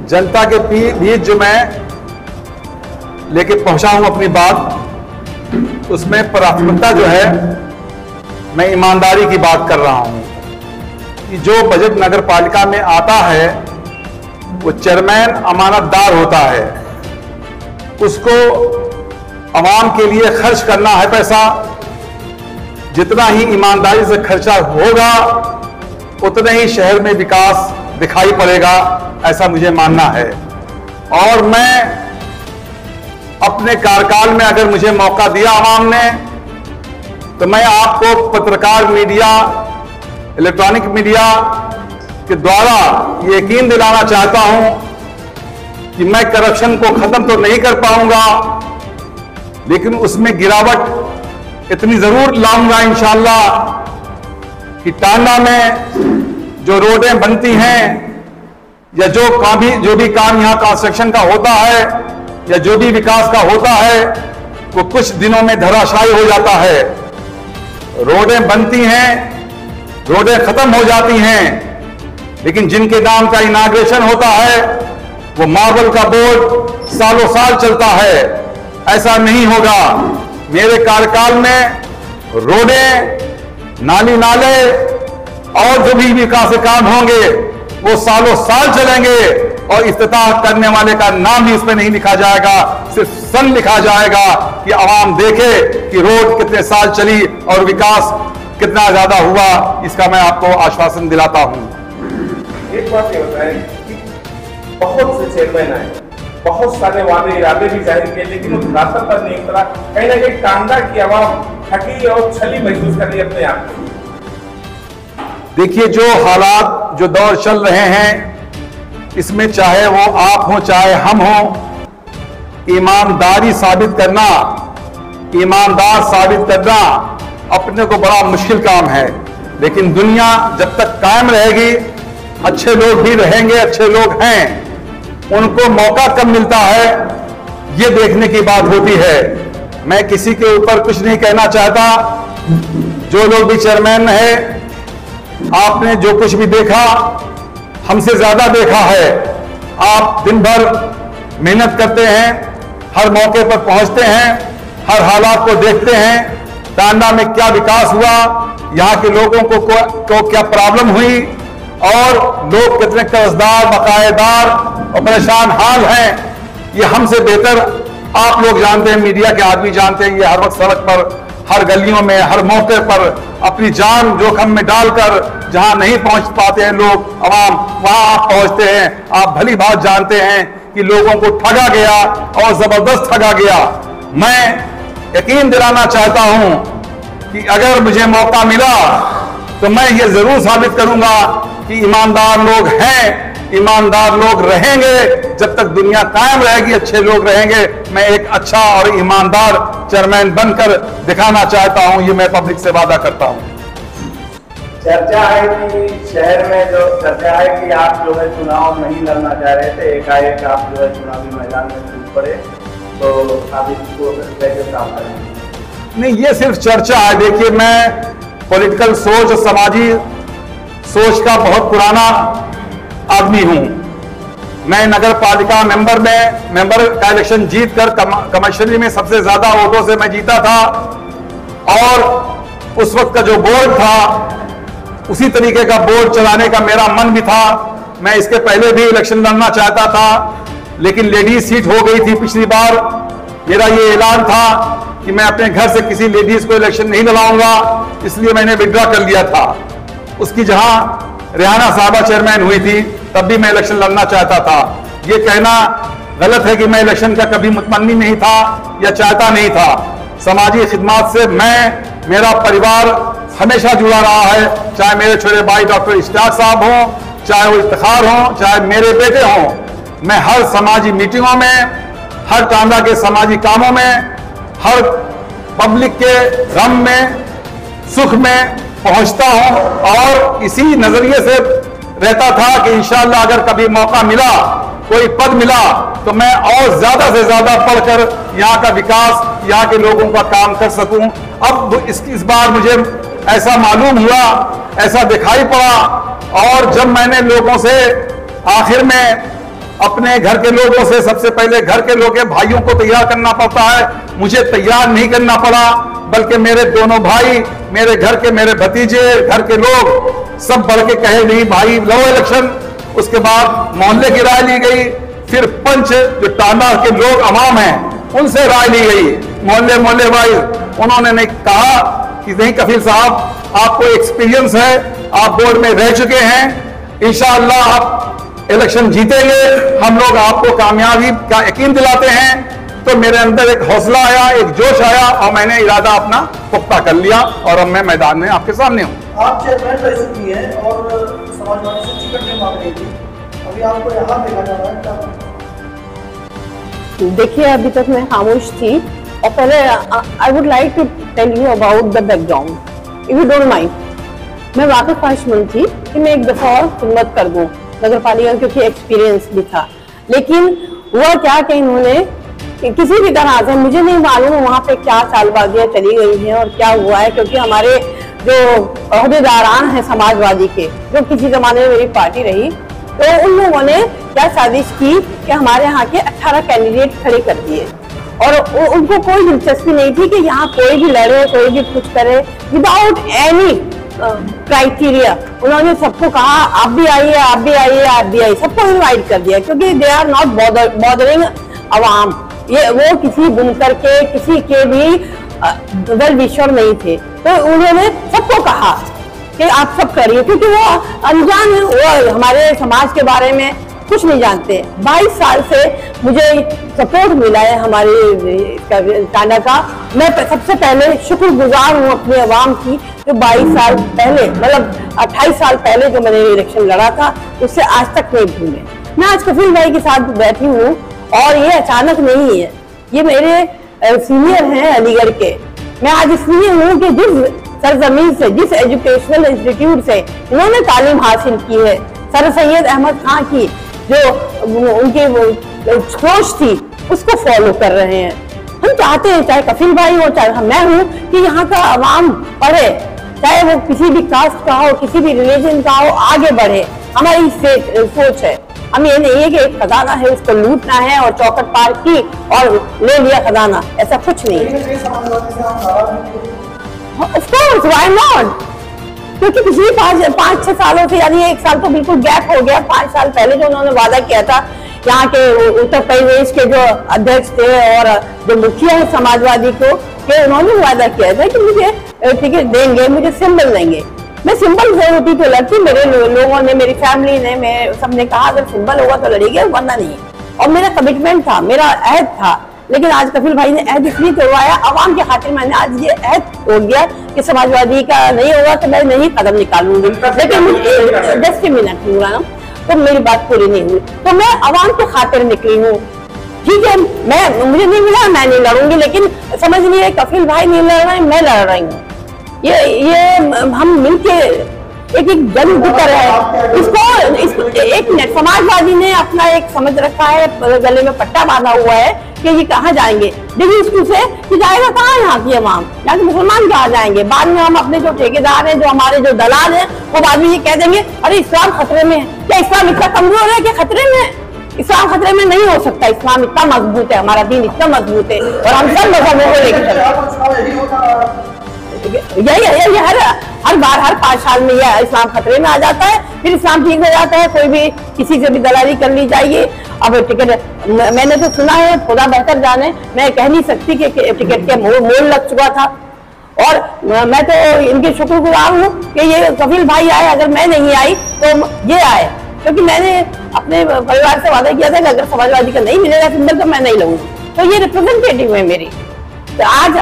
जनता के बीच जो मैं लेके पहुंचा हूं अपनी बात, उसमें प्राथमिकता जो है मैं ईमानदारी की बात कर रहा हूं कि जो बजट नगर पालिका में आता है वो चेयरमैन अमानतदार होता है, उसको आवाम के लिए खर्च करना है पैसा। जितना ही ईमानदारी से खर्चा होगा उतने ही शहर में विकास दिखाई पड़ेगा, ऐसा मुझे मानना है। और मैं अपने कार्यकाल में अगर मुझे मौका दिया आवाम ने, तो मैं आपको पत्रकार मीडिया, इलेक्ट्रॉनिक मीडिया के द्वारा यकीन दिलाना चाहता हूं कि मैं करप्शन को खत्म तो नहीं कर पाऊंगा, लेकिन उसमें गिरावट इतनी जरूर लाऊंगा इंशाअल्लाह कि टांडा में जो रोडें बनती हैं या जो भी काम यहां कंस्ट्रक्शन का होता है या जो भी विकास का होता है वो कुछ दिनों में धराशायी हो जाता है। रोडें बनती हैं, रोडें खत्म हो जाती हैं, लेकिन जिनके नाम का इनाग्रेशन होता है वो मार्बल का बोर्ड सालों साल चलता है। ऐसा नहीं होगा। मेरे कार्यकाल में रोडें, नाली नाले और जो भी विकास के काम होंगे वो सालों साल चलेंगे और इफ्तिताह करने वाले का नाम भी उसमें नहीं लिखा जाएगा, सिर्फ सन लिखा जाएगा कि आवाम देखे कि रोड कितने साल चली और विकास कितना ज्यादा हुआ। इसका मैं आपको आश्वासन दिलाता हूं। एक बात ये होता है कि बहुत से चेयरमैन आए, बहुत सारे वादे इरादे भी जाहिर किए, लेकिन उस रास्ते पर नहीं उतरा। कहीं ना कहीं टांडा की आवाम थकी और छली महसूस कर रही है अपने आप को। देखिए, जो हालात, जो दौर चल रहे हैं, इसमें चाहे वो आप हो चाहे हम हो, ईमानदारी साबित करना, ईमानदार साबित करना अपने को बड़ा मुश्किल काम है। लेकिन दुनिया जब तक कायम रहेगी, अच्छे लोग भी रहेंगे, अच्छे लोग हैं, उनको मौका कब मिलता है ये देखने की बात होती है। मैं किसी के ऊपर कुछ नहीं कहना चाहता। जो लोग भी चेयरमैन है, आपने जो कुछ भी देखा हमसे ज्यादा देखा है। आप दिन भर मेहनत करते हैं, हर मौके पर पहुंचते हैं, हर हालात को देखते हैं। टांडा में क्या विकास हुआ, यहाँ के लोगों को क्या प्रॉब्लम हुई और लोग कितने कर्जदार, बकायेदार और परेशान हाल हैं, ये हमसे बेहतर आप लोग जानते हैं, मीडिया के आदमी जानते हैं। ये हर वक्त सड़क पर, हर गलियों में, हर मौके पर अपनी जान जोखिम में डालकर जहां नहीं पहुंच पाते हैं लोग, आवाम, वहां आप पहुंचते हैं। आप भली बात जानते हैं कि लोगों को ठगा गया और जबरदस्त ठगा गया। मैं यकीन दिलाना चाहता हूं कि अगर मुझे मौका मिला तो मैं ये जरूर साबित करूंगा कि ईमानदार लोग हैं, ईमानदार लोग रहेंगे। जब तक दुनिया कायम रहेगी, अच्छे लोग रहेंगे। मैं एक अच्छा और ईमानदार चेयरमैन बनकर दिखाना चाहता हूं, ये मैं पब्लिक से वादा करता हूं। चर्चा है कि शहर में जो चर्चा है कि आप जो है चुनाव नहीं लड़ना चाह रहे थे, एकाएक आप जो है चुनावी मैदान में कूद पड़े, तो आप इसको कैसे साफ करेंगे? नहीं, ये सिर्फ चर्चा है। देखिए, मैं पॉलिटिकल सोच और समाजी सोच का बहुत पुराना आदमी हूं। मैं नगर पालिका मेंबर का इलेक्शन जीतकर कमर्शियली में सबसे ज्यादा वोटों से मैं जीता था, और उस वक्त का जो बोर्ड था उसी तरीके का बोर्ड चलाने का मेरा मन भी था। मैं इसके पहले भी इलेक्शन लड़ना चाहता था, लेकिन लेडीज सीट हो गई थी पिछली बार। मेरा ये ऐलान था कि मैं अपने घर से किसी लेडीज को इलेक्शन नहीं लड़ाऊंगा, इसलिए मैंने विड्रॉ कर लिया था। उसकी जहां रेहाना साहबा चेयरमैन हुई थी तब भी मैं इलेक्शन लड़ना चाहता था। ये कहना गलत है कि मैं इलेक्शन का कभी मुतमन्नी नहीं था या चाहता नहीं था। समाजी खिदमत से मेरा परिवार हमेशा जुड़ा रहा है, चाहे मेरे छोटे भाई डॉक्टर इश्तियाक साहब हों, चाहे वो इफ्तिखार हों, चाहे मेरे बेटे हों। मैं हर समाजी मीटिंगों में, हर टांडा के समाजी कामों में, हर पब्लिक के गम में, सुख में पहुंचता हूं, और इसी नजरिए से रहता था कि इंशाअल्लाह अगर कभी मौका मिला, कोई पद मिला, तो मैं और ज्यादा से ज्यादा पढ़कर यहाँ का विकास, यहाँ के लोगों का काम कर सकूं। अब इस बार मुझे ऐसा मालूम हुआ, ऐसा दिखाई पड़ा, और जब मैंने लोगों से आखिर में अपने घर के लोगों से, सबसे पहले घर के लोग के भाइयों को तैयार करना पड़ता है। मुझे तैयार नहीं करना पड़ा, बल्कि मेरे दोनों भाई, मेरे घर के मेरे भतीजे, घर के लोग सब बढ़ के कहे नहीं भाई लो इलेक्शन। उसके बाद मोहल्ले की राय ली गई, फिर पंच जो टांडा के लोग अवाम हैं उनसे राय ली गई, मोहल्ले मोहल्ले भाई। उन्होंने नहीं कहा कि नहीं कफील साहब आपको एक्सपीरियंस है, आप बोर्ड में रह चुके हैं, इंशाअल्लाह आप इलेक्शन जीतेंगे, हम लोग आपको कामयाबी का यकीन दिलाते हैं। तो मेरे अंदर एक हौसला आया, एक जोश आया और मैंने इरादा अपना पुख्ता कर लिया और अब मैं मैदान में आपके सामने हूँ। आप चेयरमैन रह चुकी हैं और समाजवादी से टिकट नहीं मांग रही थी, अभी आपको यहाँ देखा जा रहा है क्या? देखिए अभी तक मैं खामोश थी और पहले I would like to tell you about the background if you don't mind. मैं वाकई ख्वाहिशमंद थी कि मैं एक दफा और खिदमत कर दूं नगर पालिका, क्योंकि एक्सपीरियंस भी था। लेकिन हुआ क्या कि इन्होंने किसी भी तरह से, मुझे नहीं मालूम वहाँ पे क्या चालबाजियां चली गई हैं और क्या हुआ है, क्योंकि हमारे जो अहदेदारान हैं समाजवादी के, जो किसी जमाने में मेरी पार्टी रही, तो उन लोगों ने क्या साजिश की कि हमारे यहाँ के 18 कैंडिडेट खड़े कर दिए और उनको कोई दिलचस्पी नहीं थी कि यहाँ कोई भी लड़े, कोई भी कुछ करे, विदाउट एनी क्राइटेरिया। उन्होंने सबको कहा आप भी आइए, आप भी आइए, आप भी आइए, सबको इनवाइट कर दिया, क्योंकि दे आर नॉट बॉदरिंग अवाम। ये वो किसी बुनकर के, किसी के भी वेल विशर नहीं थे। तो उन्होंने सबको कहा कि आप सब करिए, क्योंकि वो अनजान है, वो हमारे समाज के बारे में कुछ नहीं जानते। 22 साल से मुझे सपोर्ट मिला है हमारे टांडा का। मैं सबसे पहले शुक्रगुजार हूँ अपने अवाम की, जो 22 साल पहले, मतलब 28 साल पहले जो मैंने इलेक्शन लड़ा था, उससे आज तक नहीं भूले। मैं आज कफील भाई के साथ बैठी हूँ और ये अचानक नहीं है, ये मेरे सीनियर हैं अलीगढ़ के। मैं आज इसलिए हूँ कि जिस सरजमीन से, जिस एजुकेशनल इंस्टीट्यूट से इन्होंने तालीम हासिल की है, सर सैयद अहमद खान की जो उनकी सोच थी, उसको फॉलो कर रहे हैं। हम चाहते हैं, चाहे कफील भाई हो, चाहे मैं हूँ, कि यहाँ का अवाम पढ़े, चाहे वो किसी भी कास्ट का हो, किसी भी रिलीजन का हो, आगे बढ़े। हमारी सोच है। हम ये नहीं है कि एक खजाना है उसको लूटना है और चौखट पार की और ले लिया खजाना, ऐसा कुछ नहीं है। Of course, why not? क्योंकि पिछले 5-6 सालों से, यानी 1 साल तो बिल्कुल गैप हो गया। 5 साल पहले जो उन्होंने वादा किया था, यहाँ के उत्तर प्रदेश के जो अध्यक्ष थे और जो मुखिया है समाजवादी को, कि उन्होंने वादा किया था कि मुझे टिकट देंगे, मुझे सिंबल देंगे। मैं सिंबल से होती तो लड़ती, मेरे लोगों ने, मेरी फैमिली ने, मैं सबने कहा अगर सिंबल होगा तो लड़ेगी, वरना नहीं। और मेरा कमिटमेंट था, मेरा अहद था। लेकिन आज कफील भाई ने अहद इसलिए तोड़वाया, अवाम के खातिर मैंने आज ये अहद तोड़ दिया कि समाजवादी का नहीं होगा तो मैं नहीं कदम निकालूंगी। लेकिन 10 मिनट हुआ ना, तो मेरी बात पूरी नहीं हुई, तो मैं अवाम के खातिर निकली हूँ। ठीक है, मुझे नहीं मिला, मैं नहीं लड़ूंगी, लेकिन समझ लीजिए कफील भाई नहीं लड़ रहे, मैं लड़ रही हूँ। ये हम मिलके एक जंग गुजर है। इसको एक मिनट, समाजवादी ने अपना एक समझ रखा है, गले में पट्टा बांधा हुआ है कि ये कहाँ जाएंगे डिग्री स्कूल से, कि जाएगा कहाँ यहाँ की अवाम, यहाँ के मुसलमान कहाँ जाएंगे। बाद में हम अपने जो ठेकेदार हैं, जो हमारे जो दलाल हैं, वो बाद में ये कह देंगे अरे इस्लाम खतरे में है। क्या इस्लाम इतना कमजोर है कि खतरे में? इस्लाम खतरे में नहीं हो सकता। इस्लाम इतना मजबूत है, हमारा दीन इतना मजबूत है और हम सब मजहबों को लेकर यही हर बार, हर 5 साल में यह इस्लाम खतरे में आ जाता है, फिर इस्लाम ठीक हो जाता है। कोई भी किसी से भी दलाली कर ली जाएगी। अब टिकट मैंने तो सुना है, खुदा बेहतर जाने, मैं कह नहीं सकती कि टिकट के मोल लग चुका था। और मैं तो इनके शुक्रगुजार हूँ कि ये कफील भाई आए, अगर मैं नहीं आई तो ये आए, क्योंकि मैंने अपने परिवार से वादा किया था कि अगर समाजवादी का नहीं मिलेगा सिंबल तो मैं नहीं लूंगी। तो ये रिप्रेजेंटेटिव है मेरी, तो आज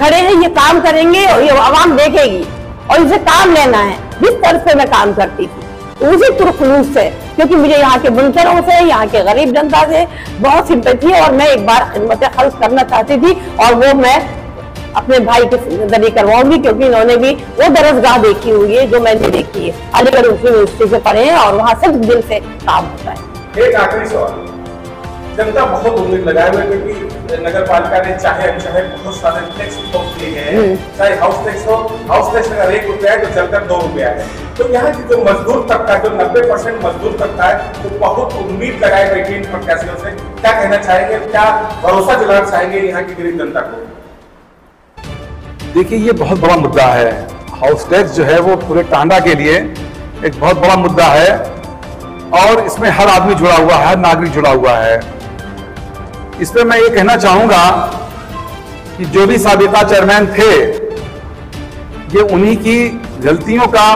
खड़े हैं, ये काम करेंगे और ये आवाम देखेगी और इसे काम लेना है। जिस तरह से मैं काम करती थी उसी पुरखलूस से, क्योंकि मुझे यहाँ के बुनकरों से, यहाँ के गरीब जनता से बहुत सिंपैथी है और मैं एक बार खिदमत खल्क करना चाहती थी और वो मैं अपने भाई के जरिए करवाऊंगी, क्योंकि इन्होंने भी वो दरसगाह देखी हुई है जो मैंने देखी है। अलीगढ़ मुस्लिम यूनिवर्सिटी से पढ़े हैं और वहाँ सब दिल से काम होता है। एक आखिरी सवाल, जनता बहुत उम्मीद लगाए हुए, क्योंकि नगर पालिका ने चाहे अनचाहे बहुत सारे टैक्स ठोक दिए गए हैं, चाहे हाउस टैक्स हो, हाउस टैक्स अगर 1 रुपया है तो चलकर 2 रुपया है। तो यहाँ की जो मजदूर तबका, जो 90% मजदूर तबका है, वो बहुत उम्मीद लगाए बैठे इन प्रत्याशियों से। क्या कहना चाहेंगे, क्या भरोसा दिलाना चाहेंगे यहाँ की गरीब जनता को? देखिए, ये बहुत बड़ा मुद्दा है। हाउस टैक्स जो है वो पूरे टांडा के लिए एक बहुत बड़ा मुद्दा है और इसमें हर आदमी जुड़ा हुआ है, हर नागरिक जुड़ा हुआ है। इस पर मैं ये कहना चाहूंगा कि जो भी साबिका चेयरमैन थे, ये उन्हीं की गलतियों का,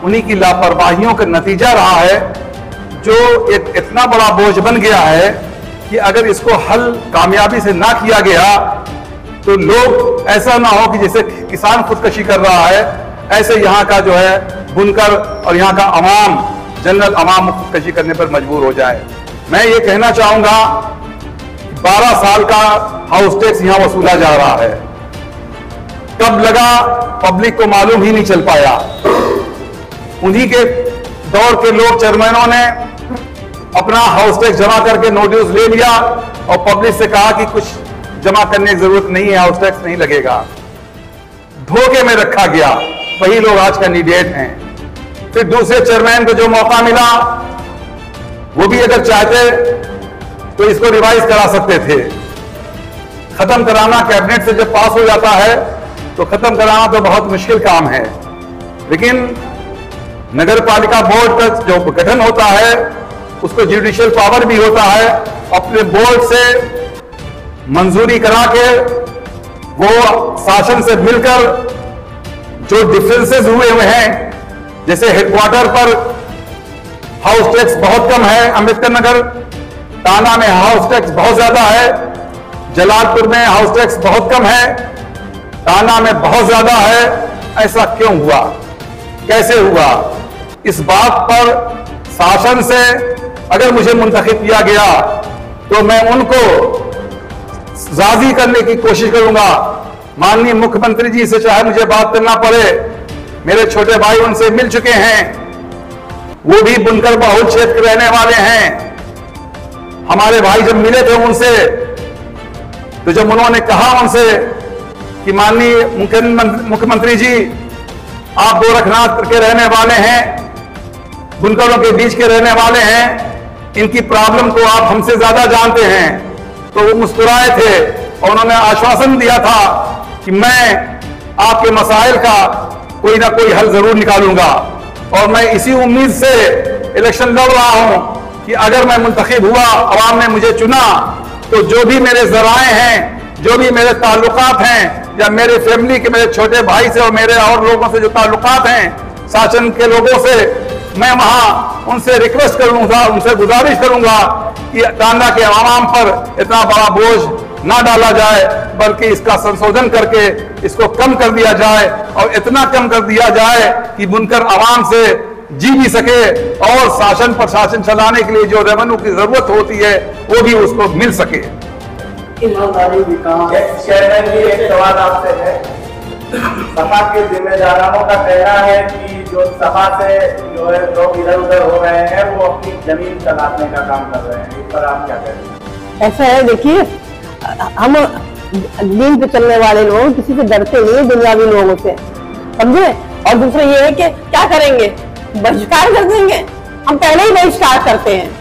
उन्हीं की लापरवाहियों का नतीजा रहा है, जो एक इतना बड़ा बोझ बन गया है कि अगर इसको हल कामयाबी से ना किया गया तो लोग, ऐसा ना हो कि जैसे किसान खुदकशी कर रहा है, ऐसे यहाँ का जो है बुनकर और यहाँ का अवाम, जनरल अवाम खुदकशी करने पर मजबूर हो जाए। मैं ये कहना चाहूंगा 12 साल का हाउस टैक्स यहाँ वसूला जा रहा है। कब लगा पब्लिक को मालूम ही नहीं चल पाया। उन्हीं के दौर के लोग, चेयरमैनों ने अपना हाउस टैक्स जमा करके नोटिस ले लिया और पब्लिक से कहा कि कुछ जमा करने की जरूरत नहीं है, हाउस टैक्स नहीं लगेगा। धोखे में रखा गया। वही लोग आज कैंडिडेट हैं। फिर दूसरे चेयरमैन को जो मौका मिला, वो भी अगर चाहते तो इसको रिवाइज करा सकते थे। खत्म कराना कैबिनेट से जब पास हो जाता है तो खत्म कराना तो बहुत मुश्किल काम है, लेकिन नगर पालिका बोर्ड का जो गठन होता है उसको जुडिशियल पावर भी होता है। अपने बोर्ड से मंजूरी करा के वो शासन से मिलकर जो डिफरेंसेस हुए हैं, जैसे हेडक्वार्टर पर हाउस टैक्स बहुत कम है, अंबेडकर नगर, टांडा में हाउस टैक्स बहुत ज्यादा है, जलालपुर में हाउस टैक्स बहुत कम है, टांडा में बहुत ज्यादा है। ऐसा क्यों हुआ, कैसे हुआ? इस बात पर शासन से अगर मुझे मुंतखब किया गया तो मैं उनको राजी करने की कोशिश करूंगा। माननीय मुख्यमंत्री जी से चाहे मुझे बात करना पड़े, मेरे छोटे भाई उनसे मिल चुके हैं, वो भी बुनकर बहुल क्षेत्र रहने वाले हैं। हमारे भाई जब मिले थे उनसे, तो जब उन्होंने कहा उनसे कि माननीय मुख्यमंत्री जी, आप गोरखनाथ के रहने वाले हैं, बुनकरों के बीच के रहने वाले हैं, इनकी प्रॉब्लम को आप हमसे ज्यादा जानते हैं, तो वो मुस्कुराए थे और उन्होंने आश्वासन दिया था कि मैं आपके मसाइल का कोई ना कोई हल जरूर निकालूंगा। और मैं इसी उम्मीद से इलेक्शन लड़ रहा हूं कि अगर मैं मुंतखब हुआ, अवाम ने मुझे चुना, तो जो भी मेरे जराए हैं, जो भी मेरे ताल्लुकात हैं, या मेरे फैमिली के, मेरे छोटे भाई से और मेरे और लोगों से जो ताल्लुकात हैं, शासन के लोगों से, मैं वहां उनसे रिक्वेस्ट करूंगा, उनसे गुजारिश करूंगा कि टांडा के आवाम पर इतना बड़ा बोझ ना डाला जाए, बल्कि इसका संशोधन करके इसको कम कर दिया जाए, और इतना कम कर दिया जाए कि बुनकर आवाम से जी भी सके और शासन प्रशासन चलाने के लिए जो रेवेन्यू की जरूरत होती है वो भी उसको मिल सके। ईमानदारी, विकास। चेयरमैन जी, एक सवाल आपसे है। सपा के जिम्मेदारों का कहना है कि जो सपा से जो है लोग इधर उधर हो रहे हैं, वो अपनी जमीन तलाशने का काम कर रहे हैं, इस पर आप क्या कहेंगे? ऐसा है, देखिए, हम दीन पे चलने वाले लोग किसी से डरते नहीं, दुनियावी लोगों से, समझे। और दूसरा ये है कि क्या करेंगे, बहिष्कार कर देंगे। हम पहले ही बहिष्कार करते हैं।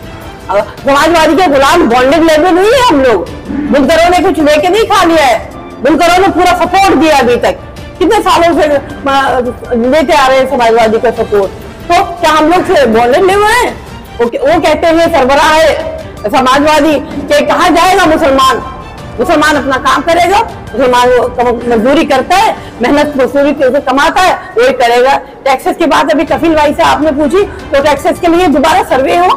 समाजवादी के गुलाम बॉन्डेड लेबर नहीं है हम लोग। बुनकरों ने कुछ लेके नहीं खा लिया है, बुनकरों ने पूरा सपोर्ट दिया अभी तक, कितने सालों से लेते आ रहे हैं समाजवादी का सपोर्ट। तो क्या हम लोग बॉन्डेड लेबर हैं? वो कहते हैं सरबराह है समाजवादी कि कहाँ जाएगा मुसलमान, मुसलमान अपना काम करेगा, मुसलमान मजदूरी करता है, मेहनत मजदूरी से कमाता है, वही करेगा। टैक्सेस की बात अभी कफिल भाई से आपने पूछी, तो टैक्सेस के लिए दोबारा सर्वे हो,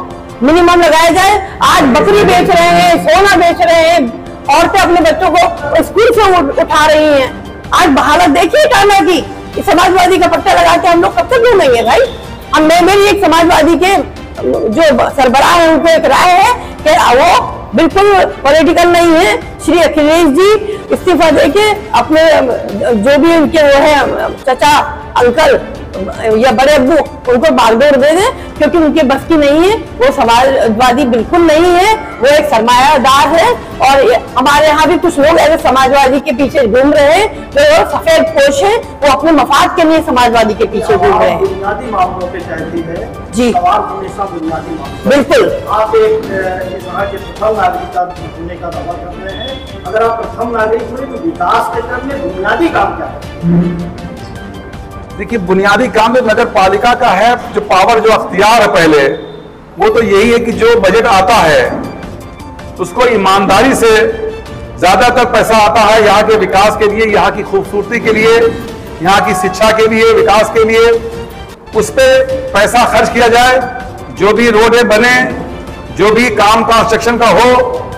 मिनिमम लगाया जाए। आज बकरी बेच रहे हैं, सोना बेच रहे हैं, औरतें अपने बच्चों को स्कूल से उठा रही हैं। आज हालत देखिए टांडा की। समाजवादी का पट्टा लगा के हम लोग कब तक घूमेंगे भाई? हम मेरी एक समाजवादी के जो सरबराह है उनको एक राय है कि वो बिल्कुल पॉलिटिकल नहीं है। श्री अखिलेश जी इस्तीफा देके अपने जो भी उनके वो है चचा अंकल या बड़े अब्बू उनको बागडोर दे दें, क्योंकि उनके बस की नहीं है। वो समाजवादी बिल्कुल नहीं है, वो एक सरमायादार है। और हमारे यहाँ भी कुछ लोग ऐसे समाजवादी के पीछे घूम रहे हैं, जो सफेद पोश है, वो अपने मफाद के लिए समाजवादी के पीछे घूम रहे हैं। बुनियादी मामलों पे कहती है जी, सवाल हमेशा बुनियादी मामलों। बिल्कुल। आप एक इस तरह के प्रथम नागरिक होने का दावा कर रहे हैं। अगर आप प्रथम नागरिक हुए तो विकास के क्रम में बुनियादी काम क्या है? देखिए, बुनियादी काम में नगर पालिका का है जो पावर, जो अख्तियार है पहले, वो तो यही है कि जो बजट आता है उसको ईमानदारी से, ज्यादातर पैसा आता है यहाँ के विकास के लिए, यहाँ की खूबसूरती के लिए, यहाँ की शिक्षा के लिए, विकास के लिए, उस पर पैसा खर्च किया जाए। जो भी रोडें बने, जो भी काम कंस्ट्रक्शन का हो,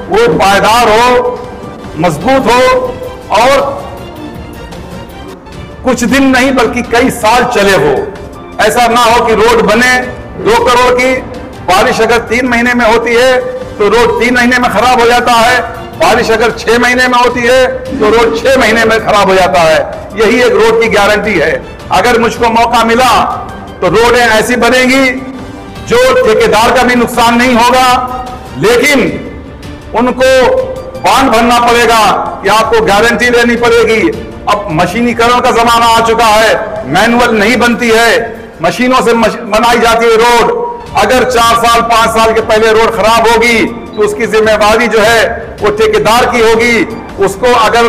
वो पायदार हो, मजबूत हो और कुछ दिन नहीं बल्कि कई साल चले हो। ऐसा ना हो कि रोड बने 2 करोड़ की, बारिश अगर 3 महीने में होती है तो रोड 3 महीने में खराब हो जाता है, बारिश अगर 6 महीने में होती है तो रोड 6 महीने में खराब हो जाता है। यही एक रोड की गारंटी है। अगर मुझको मौका मिला तो रोडें ऐसी बनेगी जो ठेकेदार का भी नुकसान नहीं होगा, लेकिन उनको बांड भरना पड़ेगा कि आपको गारंटी लेनी पड़ेगी। अब मशीनीकरण का जमाना आ चुका है, मैनुअल नहीं बनती है, मशीनों से बनाई जाती है रोड। अगर 4 साल 5 साल के पहले रोड खराब होगी तो उसकी जिम्मेवारी जो है वो ठेकेदार की होगी। उसको अगर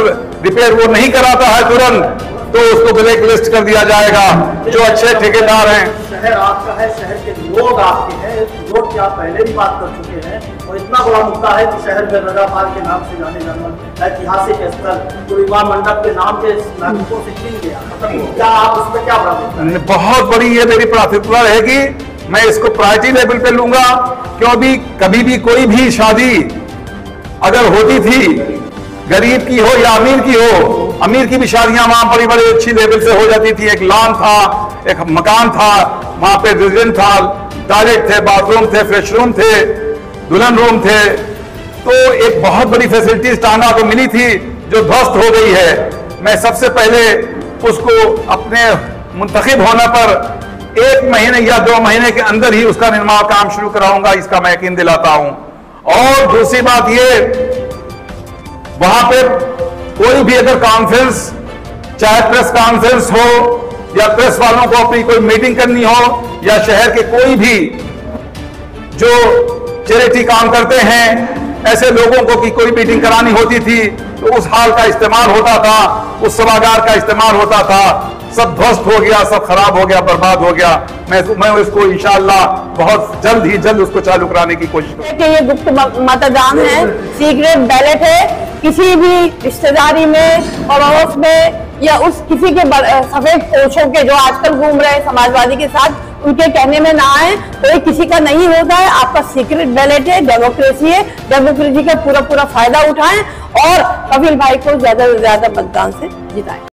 रिपेयर वो नहीं कराता है तुरंत तो उसको ब्लैक लिस्ट कर दिया जाएगा। जो अच्छे ठेकेदार हैं, शहर आपका है, शहर के लोग आपके हैं, रोड की आप पहले भी बात कर चुके हैं। और इतना बड़ा मुद्दा है कि शहर में रजा पार्क के नाम से जाने जाना ऐतिहासिक स्थल जो विवाह मंडप के नाम के नागरिकों से छीन गया, क्या आप उस पर क्या प्राथमिकता? बहुत बड़ी ये मेरी प्राथमिकता रहेगी। मैं इसको प्रायोरिटी लेवल पे लूंगा, क्योंकि कभी भी कोई भी शादी अगर होती थी, गरीब की हो या अमीर की हो, अमीर की भी शादियां वहां बड़ी बड़ी अच्छी लेवल से हो जाती थी। एक लॉन था, एक मकान था, वहां पे रेजिडेंट था, टॉयलेट थे, बाथरूम थे, फ्रेश रूम थे, दुल्हन रूम थे। तो एक बहुत बड़ी फैसिलिटीज टांगा को मिली थी जो ध्वस्त हो गई है। मैं सबसे पहले उसको अपने मुंतखब होने पर 1 महीने या 2 महीने के अंदर ही उसका निर्माण काम शुरू कराऊंगा, इसका मैं यकीन दिलाता हूं। और दूसरी बात ये, वहां पे कोई भी अगर कॉन्फ्रेंस, चाहे प्रेस कॉन्फ्रेंस हो या प्रेस वालों को अपनी कोई मीटिंग करनी हो, या शहर के कोई भी जो चैरिटी काम करते हैं ऐसे लोगों को की कोई मीटिंग करानी होती थी तो उस हाल का इस्तेमाल होता था, उस सभागार का इस्तेमाल होता था। सब ध्वस्त हो गया, सब खराब हो गया, बर्बाद हो गया। मैं इसको इंशाअल्लाह बहुत जल्द उसको चालू कराने की कोशिश करूंगा। ये गुप्त मतदान है, सीक्रेट बैलेट है। किसी भी रिश्तेदारी में, पड़ोस में या उस किसी के सफेद पोशों के जो आजकल घूम रहे हैं समाजवादी के साथ, उनके कहने में ना आए। कोई किसी का नहीं होता है, आपका सीक्रेट बैलेट है, डेमोक्रेसी है। डेमोक्रेसी का पूरा फायदा उठाएं और कपिल भाई को ज्यादा से ज्यादा मतदान से जिताएं।